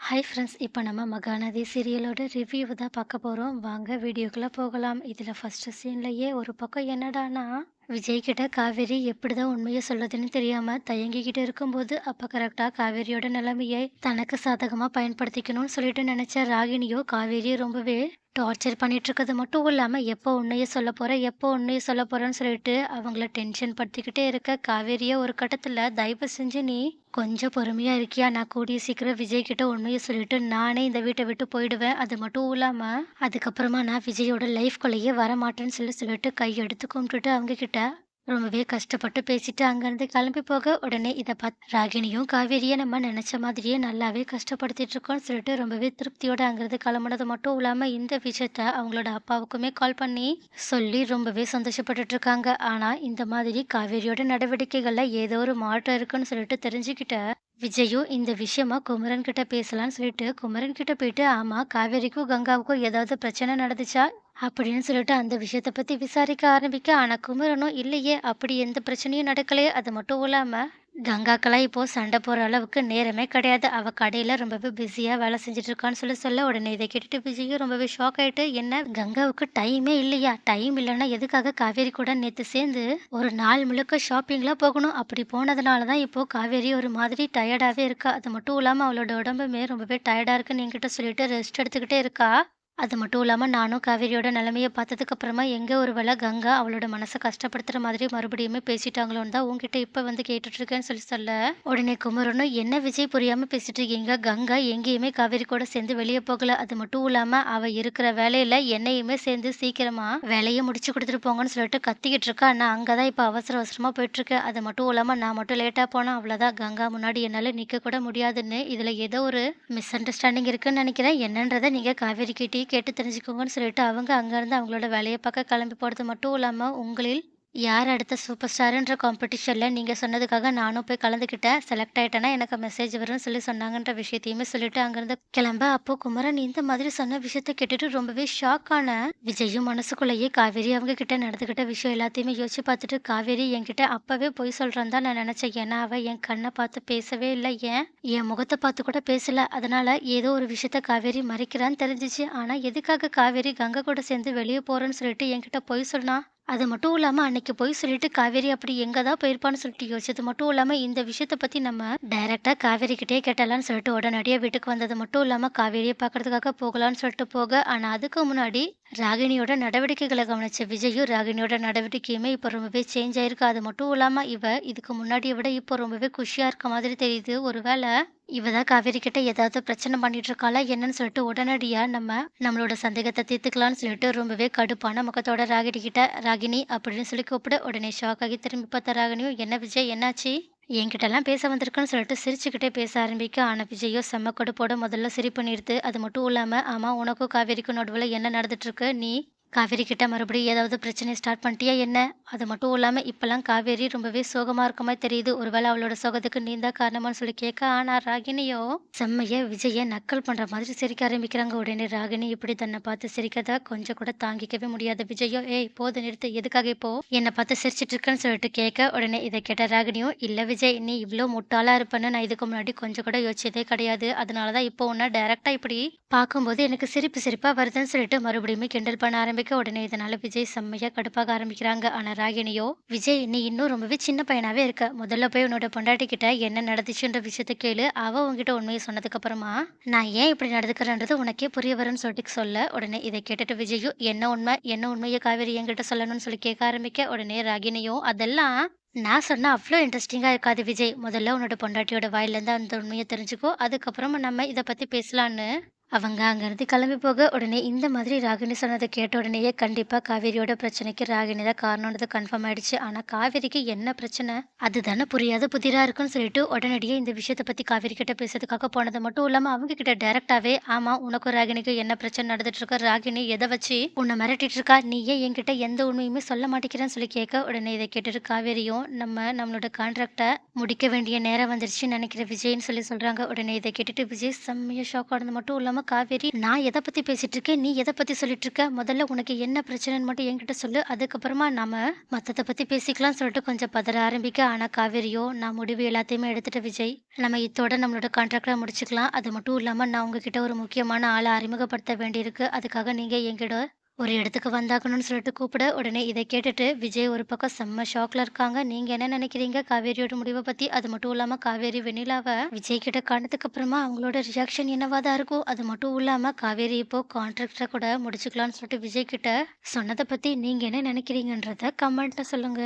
Hi friends! இப்போ நம்ம Mahanadi சீரியலோட review தான் பார்க்க போறோம். வாங்க வீடியோக்குள்ள போகலாம். இதுல ஃபர்ஸ்ட் சீன்லயே ஒரு பக்கம் என்னடான்னா, விஜய் கிட்ட காவேரி எப்படிதான் உண்மைய சொல்றதுன்னு தெரியாம தயங்கிக்கிட்டு இருக்கும்போது, அப்ப கரெக்ட்டா காவேரியோட நிலைமையை தனக்கு சாதகமா பயன்படுத்திக்கணும்னு சொல்லிட்டு நெனச்ச ராகினியோ, காவேரிய ரொம்பவே டார்ச்சர் பண்ணிட்டு இருக்கது மட்டும் இல்லாம, எப்போ உண்மைய சொல்லப் போற, எப்போ உண்மைய சொல்லப் போறன்னு சொல்லிட்டு அவங்கள டென்ஷன் படுத்திக்கிட்டே இருக்க, காவேரிய ஒரு கட்டத்துல தயவு செஞ்சு நீ கொஞ்சம் பொறுமையா இருக்கியா? நான் கூடிய சீக்கிரம் விஜய் கிட்ட உண்மைய சொல்லிட்டு நானே இந்த வீட்ட விட்டு போயிடுவேன். அது மட்டும் இல்லாம, அதுக்கப்புறமா நான் விஜயோட லைஃப்குள்ளேயே வரமாட்டேன்னு சொல்லிட்டு கையெடுத்து கும்பிட்டுட்டு அவங்க கிட்ட ரொம்பவே கஷ்டப்பட்டு பேசிட்டு அங்கேருந்து கிளம்பி போக, உடனே இத பார்த்து ராகினியும், காவேரிய நம்ம நெனச்ச மாதிரியே நல்லாவே கஷ்டப்படுத்திட்டு இருக்கோம்னு சொல்லிட்டு ரொம்பவே திருப்தியோட அங்கேருந்து கிளம்புனது மட்டும் இல்லாம, இந்த விஷயத்த அவங்களோட அப்பாவுக்குமே கால் பண்ணி சொல்லி ரொம்பவே சந்தோஷப்பட்டுட்டு இருக்காங்க. ஆனா, இந்த மாதிரி காவேரியோட நடவடிக்கைகள்ல ஏதோ ஒரு மாற்றம் இருக்குன்னு சொல்லிட்டு தெரிஞ்சுக்கிட்ட விஜயும் இந்த விஷயமா குமரன் கிட்ட பேசலாம்னு சொல்லிட்டு குமரன் கிட்ட போயிட்டு, ஆமா காவேரிக்கும் கங்காவுக்கும் ஏதாவது பிரச்சனை நடந்துச்சா அப்படின்னு சொல்லிட்டு அந்த விஷயத்த பத்தி விசாரிக்க ஆரம்பிக்க. ஆனா குமரனும் இல்லையே, அப்படி எந்த பிரச்சனையும் நடக்கலையே. அது மட்டும் இல்லாம கங்காக்கெல்லாம் இப்போ சண்டை போற அளவுக்கு நேரமே கிடையாது. அவ கடையில ரொம்பவே பிஸியா வேலை செஞ்சுட்டு இருக்கான்னு சொல்ல உடனே இதை கேட்டுட்டு விஜயும் ரொம்பவே ஷாக் ஆயிட்டு, என்ன கங்காவுக்கு டைமே இல்லையா? டைம் இல்லைன்னா எதுக்காக காவேரி கூட நேத்து சேர்ந்து ஒரு நாள் முழுக்க ஷாப்பிங்லாம் போகணும்? அப்படி போனதுனால தான் இப்போ காவேரி ஒரு மாதிரி டயர்டாவே இருக்கா. அது மட்டும் இல்லாம அவளோட உடம்புமே ரொம்பவே டயர்டா இருக்குன்னு என்கிட்ட சொல்லிட்டு ரெஸ்ட் எடுத்துக்கிட்டே இருக்கா. அது மட்டும் இல்லாம நானும் காவேரியோட நிலைமைய பார்த்ததுக்கு அப்புறமா, எங்க ஒரு வேள கங்கா அவளோட மனச கஷ்டப்படுத்துற மாதிரி மறுபடியுமே பேசிட்டாங்களோன்னு தான் உன்கிட்ட இப்ப வந்து கேட்டுட்டு இருக்கேன்னு சொல்ல, உடனே குமரனும் என்ன விஜய் புரியாம பேசிட்டு இருக்கீங்க? கங்கா எங்கேயுமே காவேரி கூட சேர்ந்து வெளிய போகல. அது மட்டும் இல்லாம அவ இருக்கிற வேலையில என்னையுமே சேர்ந்து சீக்கிரமா வேலைய முடிச்சு குடுத்துட்டு போங்கன்னு சொல்லிட்டு கத்திக்கிட்டு இருக்கா. நான் அங்க தான் இப்ப அவசர அவசரமா போயிட்டுருக்கேன். அது மட்டும் இல்லாம நான் மட்டும் லேட்டா போனா அவ்வளோதான். கங்கா முன்னாடி என்னால நிக்க கூட முடியாதுன்னு, இதுல ஏதோ ஒரு மிஸ் அண்டர்ஸ்டாண்டிங் இருக்குன்னு நெனைக்கிறேன். என்னன்றத நீங்க காவேரி கிட்டயே கேட்டு தெரிஞ்சுக்கோங்கன்னு சொல்லிட்டு, அவங்க அங்கருந்து அவங்களோட வேலைய பாக்க கெளம்பி போறது மட்டும் இல்லாம, உங்களில் யார் அடுத்த சூப்பர் ஸ்டாருன்ற காம்படிஷன்ல நீங்க சொன்னதுக்காக நானும் போய் கலந்துக்கிட்டேன். செலக்ட் ஆயிட்டேன்னா எனக்கு மெசேஜ் வரும்னு சொன்னாங்கன்ற விஷயத்தையுமே சொல்லிட்டு அங்கருந்து கிளம்ப, அப்போ குமரன் இந்த மாதிரி சொன்ன விஷயத்த கேட்டுட்டு ரொம்பவே ஷாக் ஆன விஜயும் மனசுக்குள்ளேயே காவேரி அவங்க கிட்ட நடந்துக்கிட்ட விஷயம் எல்லாத்தையுமே யோசிச்சு பார்த்துட்டு, காவேரி என்கிட்ட அப்பவே பொய் சொல்றான்னு தான் நான் நெனச்சேன். ஏன்னா அவ என் கண்ண பார்த்து பேசவே இல்ல. என் முகத்த பார்த்து கூட பேசல. அதனால ஏதோ ஒரு விஷயத்த காவேரி மறைக்கிறான்னு தெரிஞ்சுச்சு. ஆனா எதுக்காக காவேரி கங்கா கூட சேர்ந்து வெளிய போறேன்னு சொல்லிட்டு என்கிட்ட பொய் சொன்னா? அது மட்டும் இல்லாம அன்னைக்கு பொய் சொல்லிட்டு காவேரி அப்படி எங்க தான் போயிருப்பான்னு சொல்லிட்டு யோசிச்சது மட்டும் இல்லாம, இந்த விஷயத்த பத்தி நம்ம டைரக்ட்டா காவேரி கிட்டயே கேட்டலான்னு சொல்லிட்டு உடனடியா வீட்டுக்கு வந்தது மட்டும் இல்லாம, காவேரிய பார்க்கறதுக்காக போகலான்னு சொல்லிட்டு போக, ஆனா அதுக்கு முன்னாடி ராகினியோட நடவடிக்கைகள கவனிச்ச விஜயும், ராகினியோட நடவடிக்கையுமே இப்ப ரொம்பவே சேஞ்ச் ஆயிருக்கு. அது மட்டும் இல்லாம இவ இதுக்கு முன்னாடிய விட இப்போ ரொம்பவே குஷியா இருக்க மாதிரி தெரியுது. ஒருவேள இவ தான் காவேரி கிட்ட ஏதாவது பிரச்சனை பண்ணிட்டு இருக்காளா என்னன்னு சொல்லிட்டு உடனடியா நம்மளோட சந்தேகத்த தீர்த்துக்கலாம்னு சொல்லிட்டு ரொம்பவே கடுப்பான முகத்தோட ராகினி கிட்ட, ராகினி அப்படின்னு சொல்லி கூப்பிட, உடனே ஷாக் ஆகி திரும்பி பார்த்த ராகினியும், என்ன விஜய் என்னாச்சு? என்கிட்டலாம் பேச வந்திருக்கன்னு சொல்லிட்டு சிரிச்சுக்கிட்டே பேச ஆரம்பிக்க. ஆனா விஜயோ செம்ம கடுப்போட முதல்ல சிரிப்பு நிறுத்து. அது மட்டும் இல்லாம, ஆமா உனக்கும் காவேரிக்கும் நடுவுல என்ன நடந்துட்டு இருக்கு? நீ காவேரி கிட்ட மறுபடியும் ஏதாவது பிரச்சனைய ஸ்டார்ட் பண்ணிட்டியா என்ன? அது மட்டும் இல்லாம இப்பலாம் காவேரி ரொம்பவே சோகமா இருக்க மாரி தெரியுது. ஒருவேள அவளோட சோகத்துக்கு நீ தான் காரணமான்னு சொல்லி கேட்க, ஆனா ராகினியோ செம்மையா விஜய நக்கல் பண்ற மாதிரி சிரிக்க ஆரம்பிக்கிறாங்க. உடனே ராகினி இப்படி தன்னை பார்த்து சிரிக்கிறத கொஞ்சம் கூட தாங்கிக்கவே முடியாத விஜயோ, ஏய் போதும் நிறுத்து, எதுக்காக இப்போ என்ன பார்த்து சிரிச்சிட்டு இருக்கன்னு சொல்லிட்டு கேட்க, உடனே இதை கேட்ட ராகினியும், இல்ல விஜய் நீ இவ்ளோ முட்டாளா இருப்பேன்னு நான் இதுக்கு முன்னாடி கொஞ்சம் கூட யோசிச்சதே கிடையாது. அதனாலதான் இப்போ உன்ன டைரக்டா இப்படி பார்க்கும்போது எனக்கு சிரிப்பு சிரிப்பா வருதுன்னு சொல்லிட்டு மறுபடியுமே கிண்டல் பண்ண ஆரம்பிக்க, உடனே இதனால விஜய் செம்மையா கடுப்பாக ஆரம்பிக்கிறாங்க. ஆனா ராகினியோ, விஜய் நீ இன்னும் ரொம்பவே சின்ன பையனாவே இருக்க. முதல்ல போய் உன்னோட பொண்டாட்டி கிட்ட என்ன நடந்துச்சுன்ற விஷயத்த கேளு. அவ உன்கிட்ட உண்மையை சொன்னதுக்கு அப்புறமா நான் ஏன் இப்படி நடந்துக்கிறேன்றது உனக்கே புரிய வரும்னு சொல்லிட்டு சொல்ல, உடனே இதை கேட்டுட்டு விஜயும், என்ன உண்மை என்ன உண்மையை காவேரி என்கிட்ட சொல்லணும்னு சொல்லி கேட்க ஆரம்பிக்க, உடனே ராகினியும், அதெல்லாம் நான் சொன்னா அவ்ளோ இன்ட்ரெஸ்டிங்கா இருக்காது விஜய். முதல்ல உன்னோட பொண்டாட்டியோட வாயிலேருந்து அந்த உண்மைய தெரிஞ்சுக்கோ. அதுக்கப்புறமா நம்ம இத பத்தி பேசலான்னு அவங்க அங்கேருந்து கிளம்பி போக, உடனே இந்த மாதிரி ராகினி சொன்னத கேட்ட உடனேயே கண்டிப்பா காவேரியோட பிரச்சனைக்கு ராகினி தான் காரணம்ன்றது கன்ஃபார்ம் ஆயிடுச்சு. ஆனா காவேரிக்கு என்ன பிரச்சனை? அதுதானே புரியாத புதிரா இருக்குன்னு சொல்லிட்டு உடனடியே இந்த விஷயத்த பத்தி காவேரி கிட்ட பேசுறதுக்காக போனது மட்டும் இல்லாம, அவங்க கிட்ட டைரக்ட்டாவே, ஆமா உனக்கும் ராகினிக்கும் என்ன பிரச்சனை நடந்துட்டு இருக்கு? ராகினி எத வச்சு உன்ன மிரட்டிட்டு இருக்கா? நீ ஏன் என்கிட்ட எந்த உண்மையுமே சொல்ல மாட்டேங்கிறன்னு சொல்லி கேட்க, உடனே இத கேட்டுட்டு காவேரியும், நம்மளோட கான்ட்ராக்ட்ட முடிக்க வேண்டிய நேரம் வந்துருச்சுன்னு நினைக்கிற விஜய்ன்னு சொல்றாங்க. உடனே இத கேட்டுட்டு விஜய் செம்மையா ஷாக் ஆனது மட்டும் இல்லாம, இல்லாம காவேரி, நான் எத பத்தி பேசிட்டு இருக்கேன்? நீ எத பத்தி சொல்லிட்டு இருக்க? முதல்ல உனக்கு என்ன பிரச்சனைன்னு மட்டும் என்கிட்ட சொல்லு. அதுக்கப்புறமா நாம மத்தத பத்தி பேசிக்கலாம்னு சொல்லிட்டு கொஞ்சம் பதற ஆரம்பிக்க. ஆனா காவேரியோ, நான் முடிவு எல்லாத்தையுமே எடுத்துட்டேன் விஜய். நம்ம இத்தோட நம்மளோட கான்ட்ராக்ட்ட முடிச்சுக்கலாம். அது மட்டும் இல்லாம நான் உங்ககிட்ட ஒரு முக்கியமான ஆள அறிமுகப்படுத்த வேண்டியிருக்கு. அதுக்காக நீங்க என்கிட்ட ஒரு இடத்துக்கு வந்தாகணும்னு சொல்லிட்டு கூப்பிட, உடனே இத கேட்டுட்டு விஜய் ஒரு பக்கம் செம்ம ஷாக்ல இருக்காங்க. நீங்க என்ன நினைக்கிறீங்க காவேரியோட முடிவ பத்தி? அது மட்டும் இல்லாம காவேரி வெண்ணிலாவ விஜய் கிட்ட காணதுக்கு அப்புறமா அவங்களோட ரியாக்ஷன் என்னவா தான் இருக்கும்? அது மட்டும் இல்லாம காவேரி இப்போ கான்ட்ராக்ட்ட கூட முடிச்சுக்கலாம்னு சொல்லிட்டு விஜய் கிட்ட சொன்னத பத்தி நீங்க என்ன நினைக்கிறீங்கன்றத கமெண்ட்ல சொல்லுங்க.